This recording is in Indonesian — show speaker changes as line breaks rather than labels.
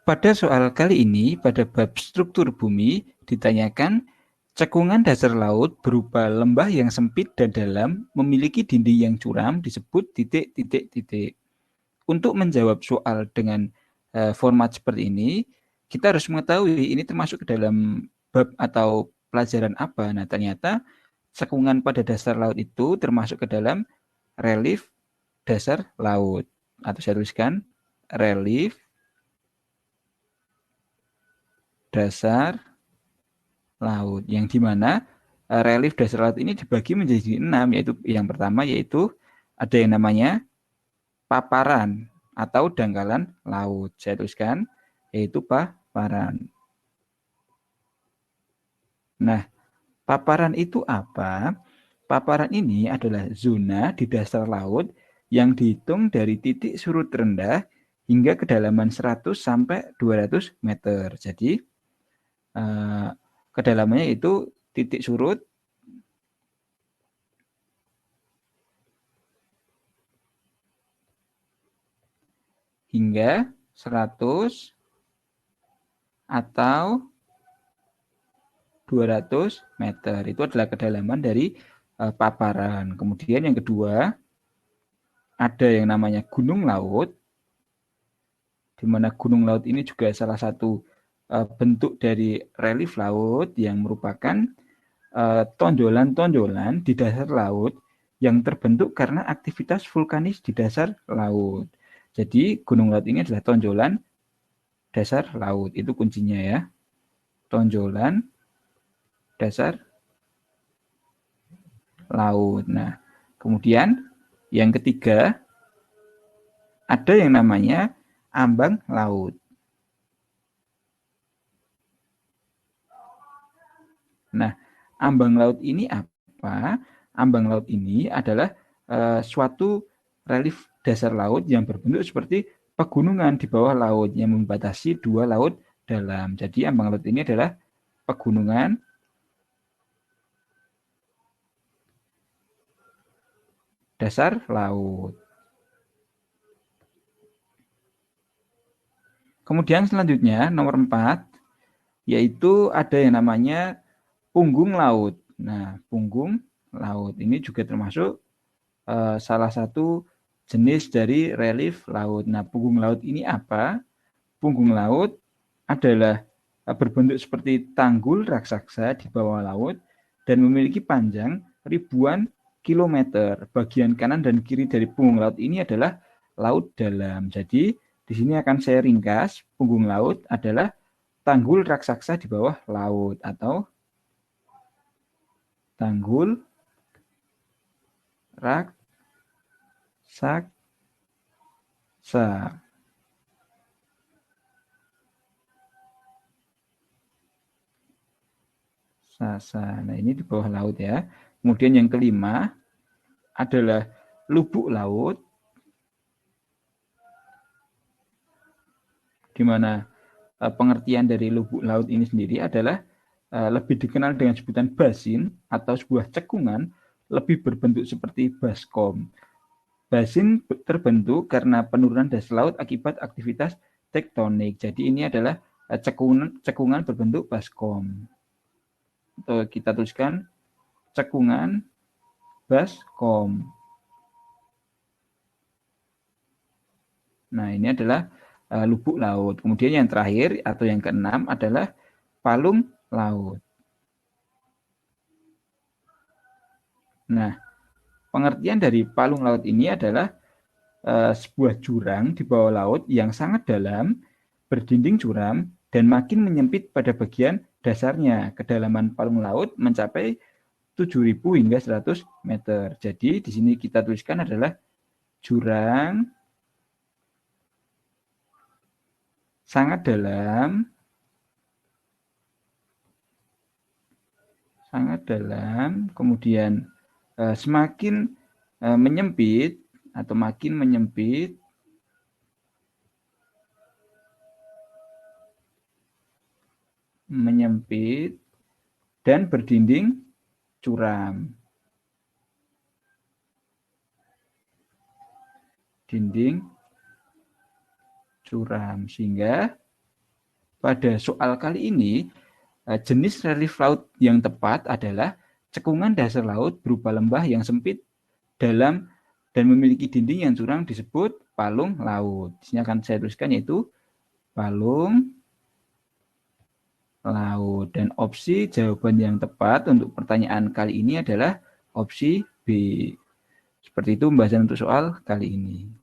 Pada soal kali ini, pada bab struktur bumi, ditanyakan cekungan dasar laut berupa lembah yang sempit dan dalam memiliki dinding yang curam disebut titik-titik-titik. Untuk menjawab soal dengan format seperti ini, kita harus mengetahui ini termasuk ke dalam bab atau pelajaran apa. Nah, ternyata cekungan pada dasar laut itu termasuk ke dalam relief dasar laut. Atau saya tuliskan relief dasar laut, yang dimana relief dasar laut ini dibagi menjadi 6, yaitu yang pertama yaitu ada yang namanya paparan atau dangkalan laut. Saya tuliskan yaitu paparan. Nah, paparan itu apa? Paparan ini adalah zona di dasar laut yang dihitung dari titik surut rendah hingga kedalaman 100 sampai 200 meter. Jadi, kedalamannya itu titik surut hingga 100 atau 200 meter. Itu adalah kedalaman dari paparan. Kemudian yang kedua, ada yang namanya gunung laut, di mana gunung laut ini juga salah satu bentuk dari relief laut yang merupakan tonjolan-tonjolan di dasar laut yang terbentuk karena aktivitas vulkanis di dasar laut. Jadi gunung laut ini adalah tonjolan dasar laut. Itu kuncinya ya. Tonjolan dasar laut. Nah, kemudian yang ketiga ada yang namanya ambang laut. Nah, ambang laut ini apa? Ambang laut ini adalah suatu relief dasar laut yang berbentuk seperti pegunungan di bawah laut yang membatasi dua laut dalam. Jadi ambang laut ini adalah pegunungan dasar laut. Kemudian selanjutnya nomor 4 yaitu ada yang namanya punggung laut. Nah, punggung laut ini juga termasuk salah satu jenis dari relief laut. Nah, punggung laut ini apa? Punggung laut adalah berbentuk seperti tanggul raksasa di bawah laut dan memiliki panjang ribuan kilometer. Bagian kanan dan kiri dari punggung laut ini adalah laut dalam. Jadi, di sini akan saya ringkas, punggung laut adalah tanggul raksasa di bawah laut atau tanggul raksasa. Nah, ini di bawah laut ya. Kemudian yang kelima adalah lubuk laut, di mana pengertian dari lubuk laut ini sendiri adalah lebih dikenal dengan sebutan basin atau sebuah cekungan lebih berbentuk seperti baskom. Basin terbentuk karena penurunan dasar laut akibat aktivitas tektonik. Jadi ini adalah cekungan berbentuk baskom. Atau kita tuliskan cekungan baskom. Nah, ini adalah lubuk laut. Kemudian yang terakhir atau yang keenam adalah palung laut. Nah, pengertian dari palung laut ini adalah sebuah jurang di bawah laut yang sangat dalam, berdinding curam, dan makin menyempit pada bagian dasarnya. Kedalaman palung laut mencapai 7.000 hingga 100 meter. Jadi di sini kita tuliskan adalah jurang sangat dalam, kemudian semakin menyempit atau makin menyempit dan berdinding curam. Dinding curam sehingga pada soal kali ini, jenis relief laut yang tepat adalah cekungan dasar laut berupa lembah yang sempit, dalam, dan memiliki dinding yang curam disebut palung laut. Di sini akan saya tuliskan yaitu palung laut. Dan opsi jawaban yang tepat untuk pertanyaan kali ini adalah opsi B. Seperti itu pembahasan untuk soal kali ini.